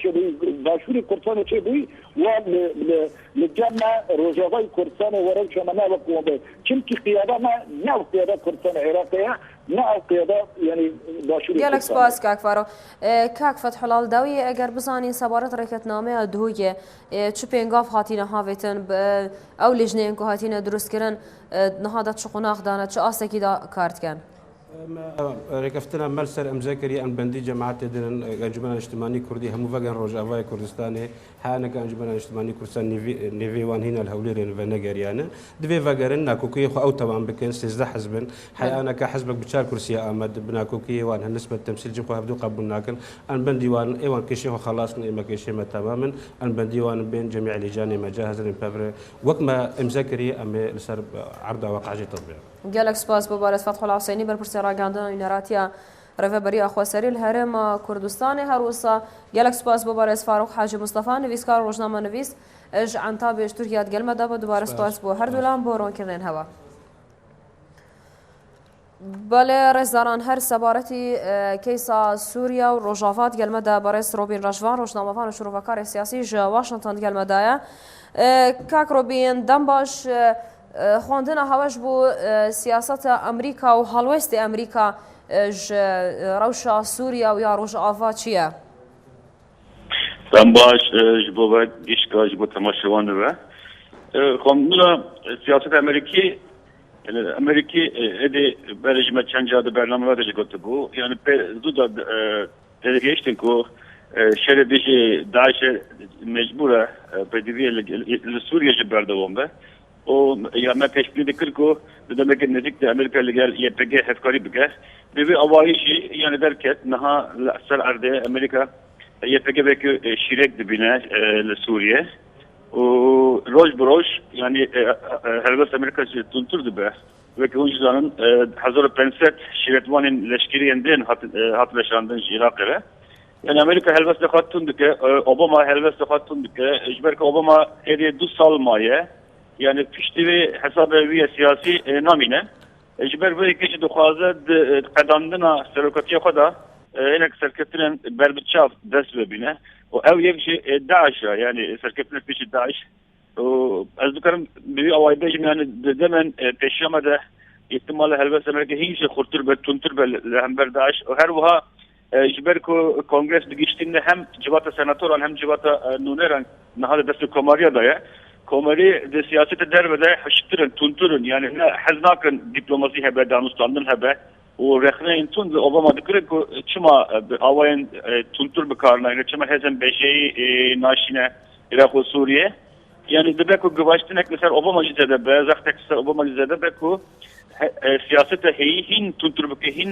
باشوري كرسانة شبوي وللجامعة روجاوي كرسانة وروشة منابق ومبين كمكي قيادة ما نوع قيادة كرسانة عراقية نوع قيادة يعني باشوري گەلێک سپاس کاک فارۆ کاک فەتحوڵاڵ داوی ئەگەر بزانین سەبارەت ڕێکەتنامەیە دهویە چ پێنگاف هاتینە هاوێتن ئەو لیژنەیەن کە هاتینە دروستکردن نەهادە چ قوناغدانە چ ئاسێکی دا کارتکەن ركفتنا ملسر امزاكري ان بندي جماعات دين انجمن الاجتماعي كردي هم فغان روجاواي كردستاني حانك انجمن الاجتماعي كردستان نيفي وان هنا الهوليرين فنغريانا دفي فغارن ناكوكي خو او طبعا بكن 16 حزب حي انا كحزبك بتشار كرسي امد بناكوكي وان نسبه التمثيل جنكو هبدو قبلناكن ان بندي وان ايوان كشي خلاص ما كشي تماما ان بندي وان بين جميع اللجان ما جاهز للبابر وكما امزاكري ام لسر عرض واقع جي تطبيق گەلێک سپاس بۆ بارەز فەتحوڵاڵ حوسێنی بەرپرسی ڕاگەاندنەوەی نێراتیە ڕێڤەبەری ئەخوەسەری لە هەرێمە کوردستانی هەروەسا گەلێک سپاس بۆ بارەز فاروق حاجی مستەفا نویسکار ڕۆژنامەنویس ئەژ عەنتا بێشتورکیات گەلمەدا بە دووبارە سپاس بۆ هەردوولان بۆ ڕوونکردنێن هەوا بەڵێ ڕێزداران هەر سەبارەتی کەیسا سووریا و ڕۆژاوات گەلمەدا بەڕێز ڕۆبین ڕەشوان ڕۆژنامەوان و شرۆڤەکاری سیاسیش واشنگتن گەلمەدایە کاک ڕۆبین دەم باش خواندنە هەوەش بوو سیاسەتە ئەمریکا و هەڵوێستی ئەمریکا ڕەوشە سووریا و یا ڕۆژئاوا چییە؟ دەم باش ji bo ve dîşka ji bo temaşewan ve xwendina siyaseta Amerîkî Amerîkî êdî berê ji me çend ca di bername ve jî gotibû yani pê zû da têgihiştin ku şerê dijî Daişê mecbûr e pêdiviyê li Sûriye ji berdewam be o ya me pêşbînî dikir ku di demeke nêzik de Amerîka li gel YPG hevkarî bike bi vê awayî jî yani derket niha li ser erdê Amerîka YPG belki şirek dibine li Suriye o roj bi roj yani helbet Amerika tuntur dibe belki hûn zanın 1500 şiretwanên leşkeriyên din hat leşandin ji Iraqê yani Amerika helbet li xwe dike Obama helbet li xwe dike ji ber ku Obama êdî 2 sal maye yani piştî hesabê wî siyasî namîne ji ber vê kişî dixwaze qedandina seroketiya xwe da hinek serketinên berbiçav dest bibîne û ew yek ji Daişa yani serketinê pêşî Daeş û ez dikarim bi wî awayî bêjim yani di demen pêşiya me de îhtimala helbet Amerîka hîn jî xurtir be tuntir be li hember Daeş û her wiha ji ber ku kongres digiştîne hem civata senatoran hem civata nûneran niha li destê komariya da ye komarî di siyaseta derve de hiştirin tunturun yani hez nakin diplomasî hebe danûstandin hebe û rexneyên tund Obama dikire ku çima awayên tuntur bikarnayne çima hezên beşeyî naşîne Iraq û Sûriye yani dibe ku givaştinek li ser Obama jî zêde be zextek li ser Obama jî zêde be ku siyaseta heyî hîn tuntur bike hîn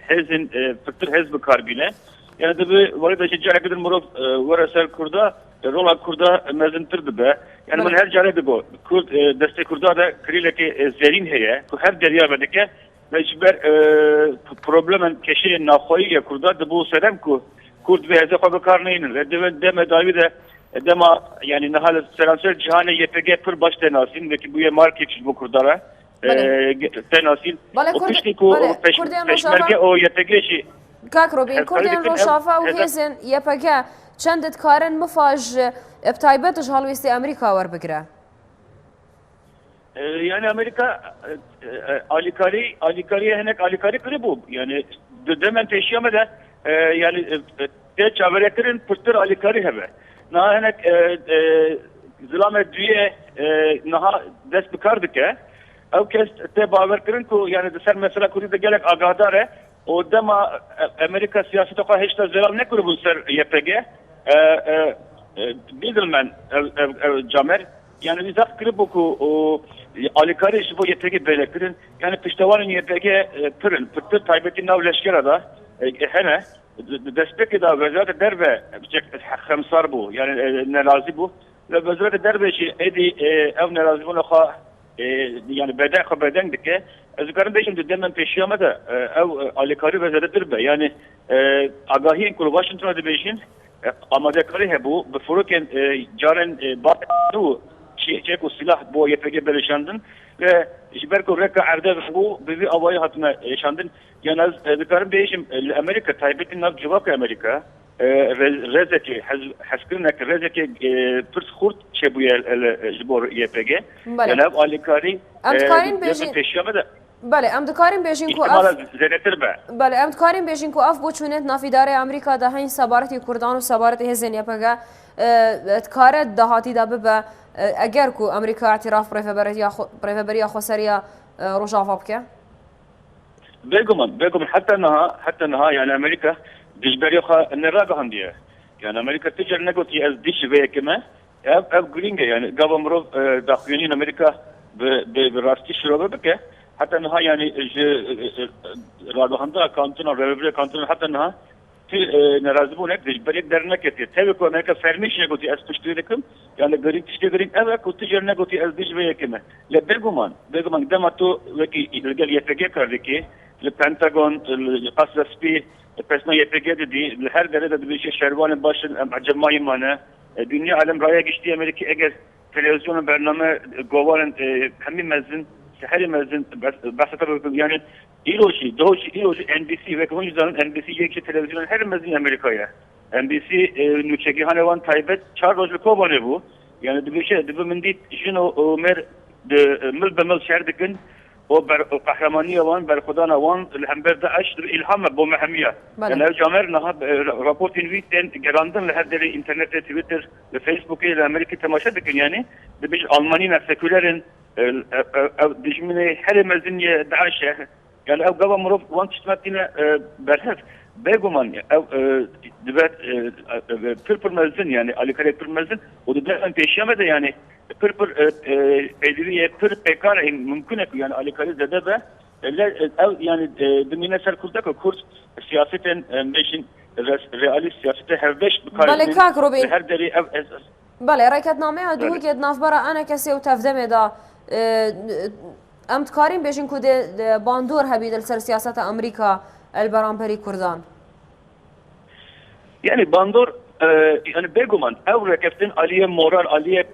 hezên fikir hez bikar bîne yani dibe warê de jî careke din mirov were ser Kurda rola Kurda mezintir dibe yani min her carê digo Kurd destê Kurda de kirîlekê zerîn heye ku her deriya vedike mecber problemen keşeyên naxwayî ya Kurda dibû serem ku Kurd ve heze xwe bikar neynin deme dawî de dema yani nihal seranser cihanê YPG pir baş tenasîn vekî bûye markek ji bo Kurdara tenasîn û piştî ku peşmerge o YPG jî کاک ڕۆبین کوردیان ڕۆژاوا و هێزن YPG چەند دikarin mifaj bi taybet ji helwestê Amerîka werbigire yani Amerika alîkarî hinek alîkarî kiribû yani demen pêşiya me de yani tê çaverekirin pirtir alîkarî hebe niha hinek zilamê duyê niha dest bikar dike ew kes tê bawerkirin ku yani di ser mesela Kurdî de gelek agahdar e o dema Amerika siyaseta xwe heşta zelal nekiribûn ser YPG bîdilmen ev camer yani wî zaf kiribû ku alîkarî ji bo YPG bêlekirin yani piştewanên YPG pirin pirtir taybetî nav leşkera da hene destpêkê da wezareta derve xemsar bû yani nerazî bû ve wezareta derve jî êdî ev nerazîbûna xwe yani beden xwe beden dike ez dikarim bêjim di demen pêşiya me de ew alîkarî wezaretidir be yani agahiyên ku li Washington'a dibêjin amadekarî hebû bi firokên carên û çek o silah bu YPG belişandın ve jiberko reka arda bu bizi avayı hatına yaşandın. Yani az dikarim değişim Amerika Tayyip'in nav cevap Amerika rezeki haskırnak rezeki pırs kurt çebuya jibor YPG. Yani av alikari peşyame de بله ام دکاریم بیشین کو اف بله ام دکاریم بیشین کو اف بچونت نافیداره امریکا ده هین سبارتی کردان و سبارتی هزین یپگا دکاره دهاتی ده به اگر کو امریکا اعتراف پریفبریا خسریا روجافا بکه بگم حتی نها يعني امريكا دجبري خا النراقه هنديه يعني امريكا تجر نقطي از ديش في كما اب جرينجا يعني قبل داخلين امريكا براستي شروبه بك حتى انها يعني رادو هندا كانتون ريفري كانتون حتى انها في نرازبونك دجبري درنا كتير تبكو امريكا فرميش نقطي از تشتريكم يعني غريب تشترين ابا كنت تجر نقطي از ديش في كما لا بيرغمان دماتو وكي الرجال يفكر كردكي البنتاغون القصر سبي البرسنال يفكر دي هر درجه بيش شروان باش جماعي مانا dünya alem raya geçtiği Amerika eğer televizyon برنامه قوارن همین مزن سحری مزن بحث yani ایلوشی دوشی ایلوشی NBC ve konuşulan NBC یک televizyon her mezun Amerika'ya NBC nüçeki hanevan taybet çar rojlu kovane bu yani bir şey de bu mendit şunu mer mil bemil şerdikin o kahramani olan berkudana van hember de aşdır ilham bu mehmiye yani camer naha raportin vitten gerandın her deri internette Twitter ve Facebook ile Amerika temaşa dikin yani bir Almanya sekülerin dijmine her mezunye daşe yani ev gava muruf van tişmatine berhef beguman ev dibet pırpır mezun yani Ali Karakter mezun o da ben peşemede yani pırpır ediliye pır pekar mümkün ek yani Ali Karakter de be yani deminesel kurdaki kurs siyasetin meşin realist siyasete her beş bikar her deri ev بله رکت نامه دو که نافبره انا کسی و تفدمه دا ام تکاریم بیشین که باندور هبید سر سیاست امریکا البرانپری کردان yani bandor yani beguman ev rekeftin aliye moral aliye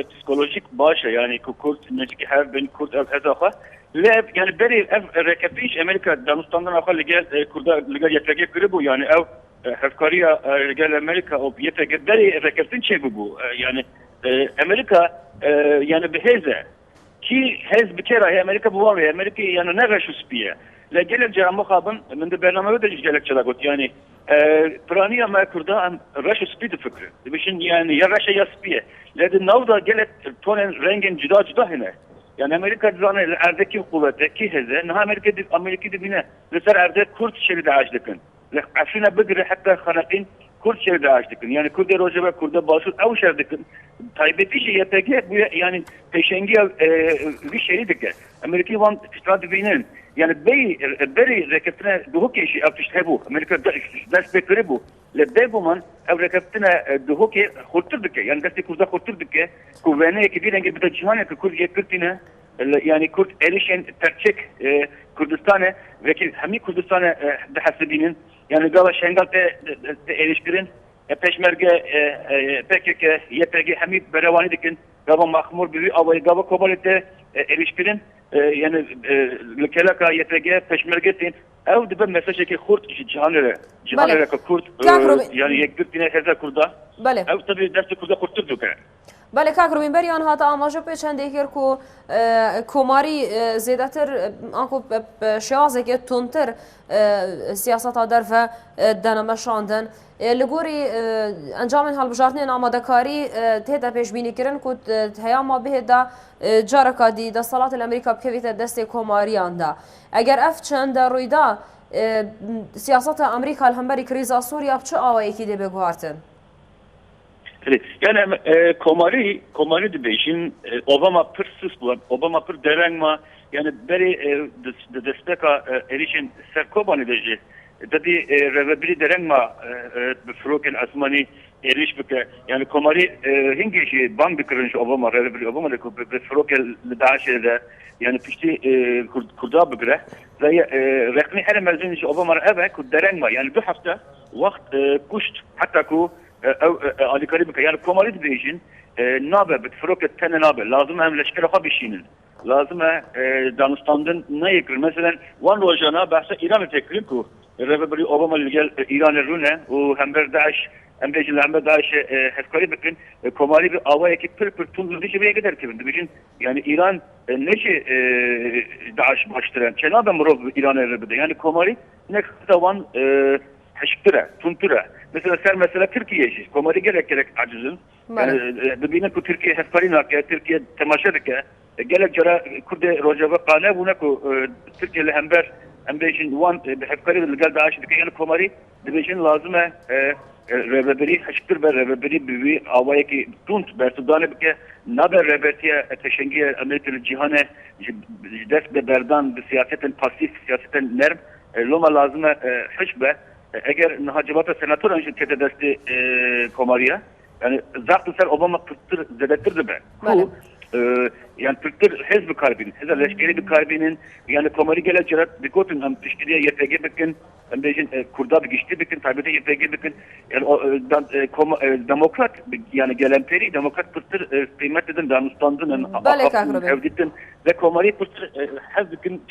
psikolojik başa yani kurt necik her ben kurt ev ezaha ve yani beri ev rekeftiş Amerika Danustan'dan akıl gel kurda liga yetlege gribu yani ev Hafkariya gel Amerika o yetlege beri rekeftin çebi bu yani Amerika yani beheze ki hez bir kere Amerika bu var ya Amerika yani ne reşuspiye la gelek cama kabın من de برنامه de gelek çalagot yani Praniye Amerika'da reşuspi de fikri dibişin yani ya reşe ya spiye ledi navda gelek tonen rengin cida hine yani Amerika zane erdeki kuvveteki heze ne Amerika dibine mesela erde Kurt şeride açtıkın afina bigre hatta xanatin Kurt şeride açtıkın yani Kurde rojava Kurde başur ev şerdikın taybeti şey YPG bu yani peşengi bir şeyi dike Amerika van stratejinin yani beri reketine duhu keşi afişte bu Amerika ders bekleri bu le bu ev reketine duhu ke kurtur dike yani ders kurda kurtur dike kuvvene ki bir rengi bir de cihane ki Kurd yekirtine yani Kurd erişen terçek Kurdistan'a ve ki hemi Kurdistan'a de hasibinin yani gala şengalte erişkirin peşmerge PKK YPG hemi berevani dikin gala mahmur bir avay gala kobalete erişkirin yani kelaka YPG peşmergetin ev de ben mesaj ki Kurd cihanere Kurd yani yekirtine heza Kurda ev tabi dersi Kurda kurtur duke بله کاکرو بین بریان هات آماجو پیچنده کر کو کوماری زیادتر آنکو شیازه که تونتر سیاست در و دنمشاندن لگوری انجام حال بجارتن آماده کاری تهدا پیش بینی کردن کو هیا ما به دا جارکا دی دا صلات الامریکا بکویت دست کوماری آندا اگر اف چند رویدا سیاست امریکا الهمبری کریزا سوریا بچه آوایی کی دی بگوارتن yani komari de beşin Obama pırsız bulan Obama pır derengma yani beri despeka erişin serkoban edici dedi revebili derengma bifroken asmani eriş bike yani komari hingi ban bikırınç Obama revebili Obama de bifroken daşede yani pişti kurda bikre ve rekmi her mezun Obama eve ku derengma yani bu hafta vakt kuşt hatta ku او اليكاري بك يعني كومالي دبيجن نابه بتفرق التن نابه لازم هم لشكل خا بيشينن لازم دانستاندن نيكر مثلا وان روجانا بحث ايران تكريمكو الربري اوباما اللي قال ايران الرونه وهمبر داعش ام بيجي لهم داعش هفكري بكن كومالي باواي كي تون ديش بيه قدر كبن دبيجن يعني ايران نشي داعش باشتران جناب مرو ايران الربده يعني كومالي نكتا وان حشتره تونتره مثلا سر مثلا تركيا شيء كومالي gerek عجزن دبينا كو تركيا هفكرينا تركيا تماشركه قالك جرا كرد روجابا قانا ونكو تركيا الهمبر ام بيجن وان بحفكري اللي قال داعش دكيان كومالي دبيجن لازمه ربري حشتر بر ربري بي اوايكي تونت برسودان بك نابر ربرتيا تشنجي امريكا الجهان دست بردان بسياسه باسيف سياسه نرم لما لازم حشبه اگر نهاجبات سناتور انش كده دست كوماريا يعني ضغط سر اوباما تطر زدتر به يعني تطر حزب كاربين هذا الاشكالي بكاربين يعني كوماري جل جرات بيكوتن هم تشكيليه يتجي بكن ام بيجن كردا بيجتي بكن تابته يتجي بكن يعني ديمقراط يعني جلامبري ديمقراط تطر قيمه دانستاندن هودتن ده كوماري تطر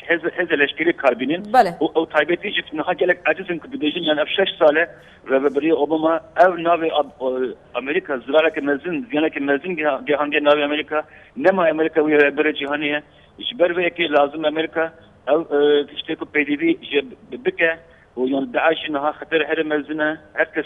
حزب الاشكالي كاربين او تابته جت نهاجلك عجزن كبديجن يعني افشش ساله ربري اوباما او نافي امريكا زرالك مزن زينك مزن جهان نافي امريكا نما امريكا ويا بر جهانيه اجبر ويكي لازم امريكا او تشتكو بي دي بي بك ويان داعش انها خطر حرم مزنه هكس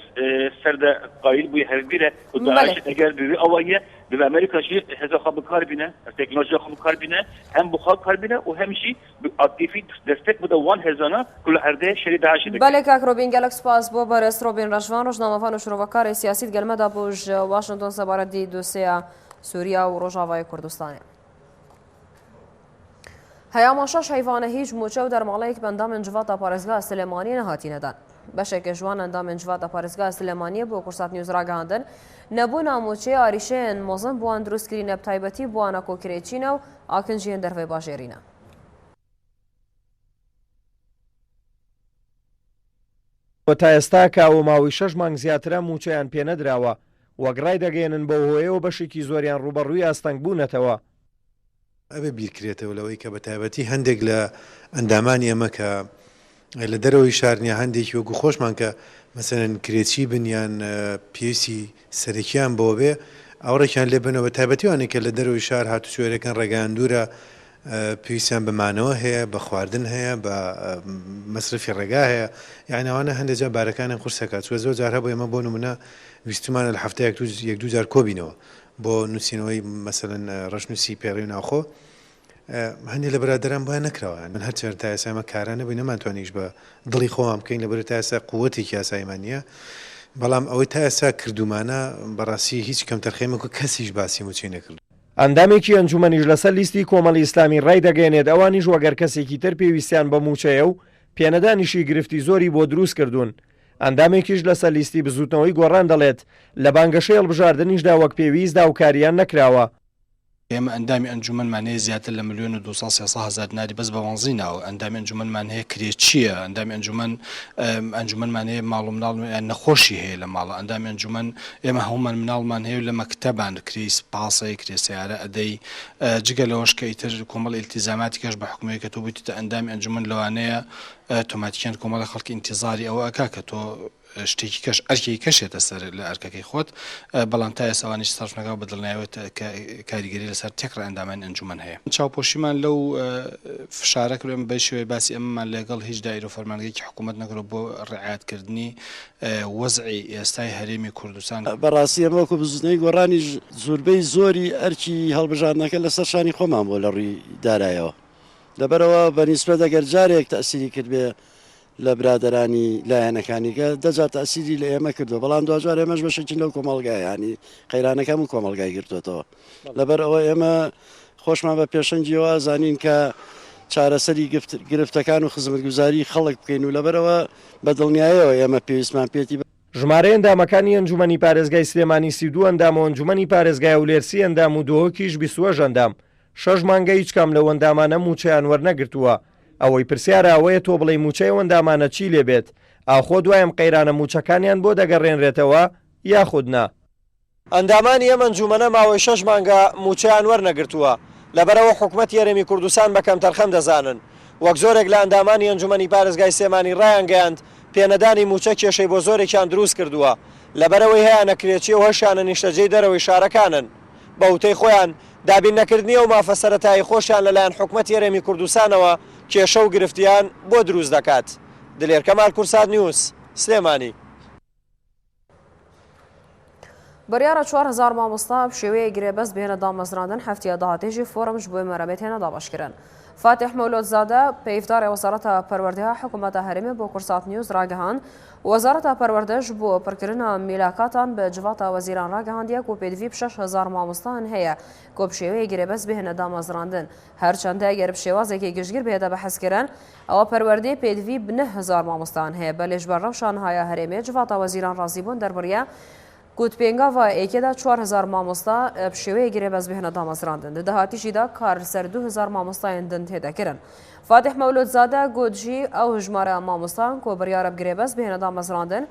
سرده قايل بي هربيره وداعش اگر بي اويه بامريكا شيء هذا خب كاربينه التكنولوجيا خب كاربينه هم بخار كاربينه وهم شيء اكتيفي دستك بده وان هزانه كل هرده شری داعش بله که روبین گلکس پاس بو برس روبین رشوان روزنامه‌فان و شروکار سیاسی گلمدا بوج واشنطن سبارتی دوسیا سوریا و روجاوای کردستان هیاما شش حیوان هیچ موچه و در مالک بندام انجوات پارزگاه سلیمانی نهاتی ندن بشک جوان اندام انجوات پارزگاه سلیمانی بو قرصات نیوز را گاندن نبونا موچه آریشن موزن بوان دروست کرین بتایبتی بوانا کوکریچین و آکنجین در وی باجرینه تا ئێستا کاوە ماوەی 6 مانگ زیاترە موچەیان پێ نەدراوە وەگڕای دەگەێنن بە هۆیەوە بەشێکی زۆریان ڕوبەڕووی ئاستەنگ بوونەتەوە ئەبێ بیرکرێتەوە لەوەی کە بە تایبەتی هەندێک لە ئەندامانی ئەمە کە لە دەرەوەی شارنیە هەندێکی وەکو خۆشمان کە مەسەرەن کرێچی بنیان پێویستی سەرەکیان بۆ بێ ئەوڕێکیان لێ بنەوە بە تایبەتیوانێک کە لە دەرەوەی شار هاتوچۆرەکەن ڕێگەیان دوورە پێویستیان بەمانەوە هەیە بە خواردن هەیە بە مەصرفی ڕێگا هەیە یعنی ئەوانە هەندێک جار بارەکانیان قورسەکات چوە زۆر جار هەبوو ئێمە بۆ نمونە ویستمانە لە هەفتەیەک یەک دوو جار کۆبینەوە بۆ نووسینەوەی مەسەلەن ڕەشنووسی پێڕی ناوخۆ هەندێک لە برادەران بۆیان نەکراوە من هەرچێر تا ئێستا ئەمە کارانە بووی نەمانتوانیش بە دڵی خۆمان بکەین لەبەر تا ئێستا قووەتێکی یاسایمان نییە بەڵام ئەوەی تا ئێستا کردومانە بەڕاستی هیچ کەم تەرخەیمەکو کەسیش باسی موچەی نەکرد ئەندامێکی ئەنجومەنیش لەسەر لیستی کۆمەڵی ئیسلامی ڕای دەگەێنێت ئەوانیش وەگەر کەسێکی تر پێویستیان بە موچەیە و پێنەدانیشی گرفتی زۆری بۆ دروست کردوون ئەندامێکیش لەسەر لیستی بزوتنەوەی گۆڕان دەڵێت لە بانگەشەی هەڵبژاردننیشدا وەک پێویست داوکاریان نەکراوە ئێمە ئەندامی ئەنجومەنمان هەیە زیاتر لە 1,200,000 دیناری بەس بە وەنزینەوە ئەندامی ئەنجومەنمان هەیە کرێچیە ئەندامی ئەنجومەنمان هەیە ماڵ و مناڵ نەخۆشی هەیە لە ماڵە ئەندامی ئەنجومەن ئێمە هەمومان مناڵمان هەیە لە مەکتەبان کری سپاسەی کرێسیارە ئەدەی جگە لەوەش کە ئیتر کۆمەڵ ئیلتیزاماتی کەش بە حکومەیە کە تۆ بوویتە ئەندامی ئەنجومەن لەوانەیە تۆماتیکیان کۆمەڵی خەڵکی ئینتیزاری ئەوە ئەکا کە تۆ شتێکی کەش ئەرکی کەشێتە سەر لە ئەرکەکەی خۆت بەڵام تا ئێستا ئەوانیش سەرف نەکاو بە دڵنیاوێت کاریگەری لەسەر تێکڕە ئەندامان ئەنجومەن هەیە چاوپۆشیمان لەو فشارە کردوێن بە شێوەی باسی ئەمەمان لەگەڵ هیچ دایرە و فەرمانگەیەکی حکوومەت نەکرێت بۆ ڕعایەتکردنی وەزعی ئێستای هەرێمی کوردستان بەڕاستی ئەمە وەکو بزنەی گۆڕانی زۆربەی زۆری ئەرکی هەڵبژاردنەکە لەسەر شانی خۆمان بۆ لە ڕووی دارایەوە لەبەرەوە بەنیسبەت ئەگەر جارێک تەئسیری کرد بێ لە برادەرانی لایەنەکانیکە دەجار تەئسیری لە ئێمە کردو بەڵام دوجار ئێمەش بەشێکی لەو کۆمەڵگای ینی قەیرانەکەم و کۆمەڵگای گرتوێتەوە لەبەر ئەوە ئێمە خۆشمان بە پێشەنگیەوە زانین کە چارەسەری گرفتەکان و خزمەتگوزاری خەڵک بکەین و لەبەرەوە بە دڵنیاییەوە ئێمە پێویستمان پێێتی ژمارە ئەندامەکانی ئەنجومەنی پارێزگای سلێمانی 32 ئەندام و ئەنجومەنی پارێزگای ئەولێرسی ئەندام و دۆهۆکیش 22 ئەندام 6 مانگە هیچ کام لەو ئەندامانە موچەیان وەرنەگرتووە ئەوەی پرسیارە ئەوەیە تۆ بڵێ موچەی ئەندامانە چی لێبێت ئاخۆ دوایم قەیرانە موچەکانیان بۆ دەگەڕێنرێتەوە یاخود نا. ئەندامانی ئەم ئەنجومەنە ماوەی 6 مانگە موچەیان وەرنەگرتووە لەبەرەوە حکوومەتی هەرێمی کوردستان بە کەمتەرخەم دەزانن. وەک زۆرێک لە ئەندامانی ئەنجومەنی پارێزگای سێمانی ڕایانگەیاند پێنەدانی موچە کێشەی بۆ زۆرێکیان دروست کردووە لەبەرەوەی هەیە نەکرێتی و هەشانە نیشتەجێی دەرەوەی شارەکانن. بە وتەی خۆیان دابین نەکردنیە و مافە سەرەتایی خۆشیان لەلایەن حکوومەتی هەرێمی کوردستانەوە کێشە و گرفتیان بۆ دروست دەکات. دلێر کەمال کورساد نیوز سلێمانی. بریارە 4000 مامۆستا شێوەیە گرێبەست بهێنە دامەزراندن هەفتەیە داهاتێژی فۆرمش بۆی مەرەمێت هێنە دابەشکردن. فاتح مەولۆدزادە پێیفدارێ وەزارەتە پەروەردەیە حکوومەتە هەرێمی بۆ کورسات نیوز ڕاگەهاند وەزارەتە پەروەردەش بۆ پڕکردنە میلاکاتان بە جڤاتە وەزیران ڕاگەهاندیە و پێدوی 6000 مامۆستان هەیە کۆ بشێوەیە گرێبەست بهێنە دامەزراندن هەرچەندە گەر بشێوازێکی گشتگیر بێتە بەحەزکردن ئەوە پەروەردەی پێدوی 9000 مامۆستان هەیە بە لێژبەرڕەوشان هایە هەرێمێ جڤاتە وەزیران ڕازیبوون دەربڕیە کوت پێنگاوە ئێکێدا 4000 مامۆستا پشێوەیە گرێبەست بهێنە دامەزراندن دەهاتیشیدا کار سەر 2000 مامۆستایان دن تێدەکردن. فاتح مەولۆدزادە گۆجی ئەو ژمارە مامۆستان کۆ بڕیارە گرێبەست بهێنە دامەزراندن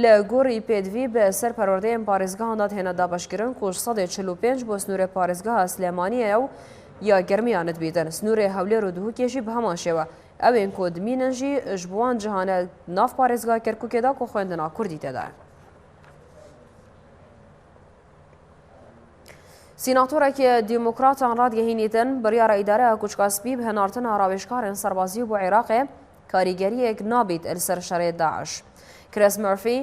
لە گۆڕی پێدوی بە سەر پەروەردەیەن پارێزگاهاندا هێنە دابەشکردن کوش 145 بۆ سنوورێ پارێزگاها سلێمانیە و یا گەرمیانت بیدن سنوورێ هەولێر و دووکێشی بە هەمان شێوە ئەوێن کۆ دمینەژی ژ بوان جیهانە ناف پارێزگا کەرکووکێدا کۆ خوێندنا کوردی تێدا. سیناتۆرێکی دیموکراتان ڕادگەهێنیتن بڕیارە ئیدارەیە کوچکاسپی بهێنارتنە ڕاوێژکارێن سەربازی بۆ عێراقێ کاریگەریەک نابێت ئەلسەر شەڕێ داعش. کریس مەرفی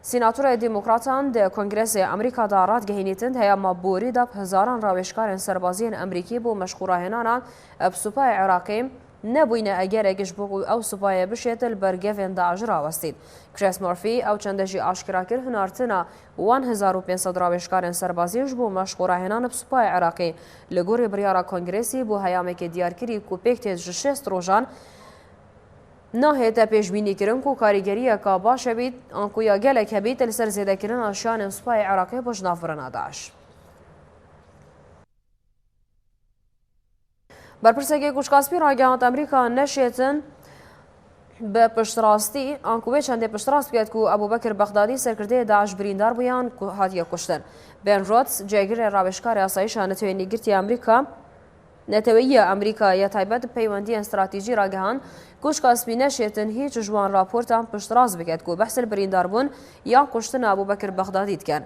سیناتۆرە دیموکراتان دە کۆنگرێسی ئەمریکادا ڕادگەهێنیتن هەیە مەبووری هەزاران ڕاوێژکارێن سەربازیên ئەمریکی بۆ مەشقوڕاهێنانە سوپای عێراقی نەبووینە ئەگەرێکیش بۆ ئەو سوپایە بشێتل بەرگەڤێن داعش ڕاوەستید. کریس مەرفی ئەو چەندەژی ئاشکراکرد هەنارتنە 1500 ڕاوێژکارێن سەربازیش بۆ مەشقوڕاهێنانە سوپای عێراقی لە گۆڕی بڕیارە کۆنگرێسی بۆ هەیامێکی دیارکردی کوپێک تێ 6 ڕۆژان ناهێتە پێشبینیکردن و کاریگەریەکە باشە بیت ئەنکویا گەلێک هەبیت لەسەر زێدەکردن ئاشیانێن سوپای عێراقی بۆ ژنافرەنە داعش. بەرپرسێکی کوچکاسپی ڕاگەیاند ئەمریکا نەشێتن بە پشتڕاستی ئەنکوێ چەندێ پشتڕاست بکات و ئەبوبەکر بەغدادی سەرکردەیە داعش بریندار بوویان هاتیە کوشتن. بێن ڕۆتس جێگیرێ ڕاوێژکاری ئاسایشە نەتوێنی گرتی ئەمریکا نەتەوەییە ئەمریکا یا تایبەت پەیوەندیە استراتیژی ڕاگەهاند کوچکاسپی نەشێتن هیچ ژوان راپۆرتان پشتڕاست بکات و بەحسل برینداربوون یا کوشتن ئەبوبەکر بەغدادی دکەن.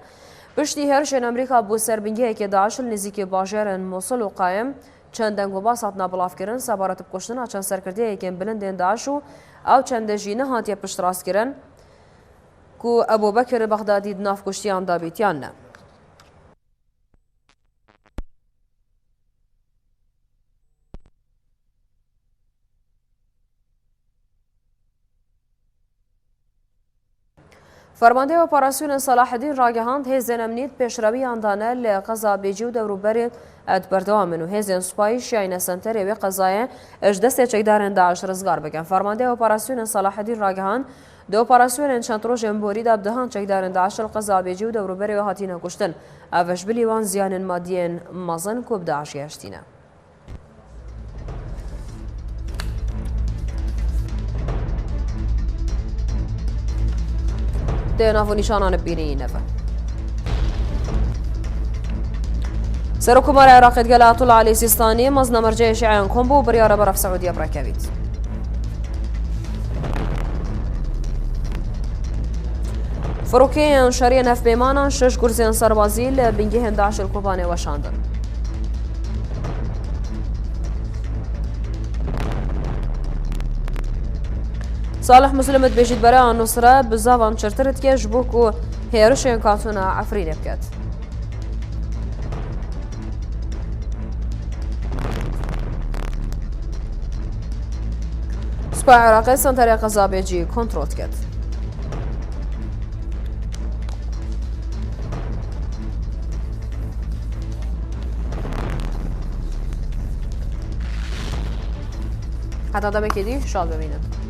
پشتی هێرشێن ئەمریکا بۆ سەربنگەیەکی داعش نزیکی باژێرن مووسڵ و قایم چەند دەنگ و باس هاتنە بڵاوکردن سەبارەت بکوشتنە چەند سەرکردەیەکێن بلندێن داعش و ئەو چەندەژی نەهاتیە پشتڕاستکردن و ئەبوبەکر بەغدادی نافکوشتیان دابیتیان نە. فەرماندەی ئۆپەراسیۆنە سەلاحەدین ڕاگەهاند هێزن ئەمنیت پێشڕەویاندانە لە قەزا بێجی و دەوروبەرێ بەردەوامن و هێزن سوپایی شیاینە سەنتەر ئێوێ قەزایە ئەش دەستێ چەکدارێن داعش ڕزگار بکەن. فەرماندەی ئۆپەراسیۆنە سەلاحەدین ڕاگەهاند دە ئۆپەراسیۆنێن چەند ڕۆژێن بۆریدا بدەهان چەکدارن داعش قەزا بێجی و دەوروبەرێوە هاتینە کوشتن ئەڤەش بلیوان زیانن مادیێن مەزن کۆ بداعش هێشتینە. دێناڤ و نیشانانە بینینەوە. سەرۆکوماری عێراقیت گەل ئایەتوڵا عەلی سیستانی مەزنە مەرجەیە شیعەیان کۆم بۆ بڕیارە بەرەف سەعودیە بڕێکەویت. فڕۆکەیان شەریە نەفبێمانە 6 گورزیان سەربازی لە بنگی هێنداعش کۆبانێ وەشاندن. صالح مسلمت بێژیت بەرە نووسرە بزاوان چرترت کێش بووک و هێرشێن کاتونە ئەفرینێ بکات. سوپای عێراقی سەنتەرێ قەزا بێجی کۆنتڕۆڵ کرد. هەتا دەمێکی دی شاد ببینن.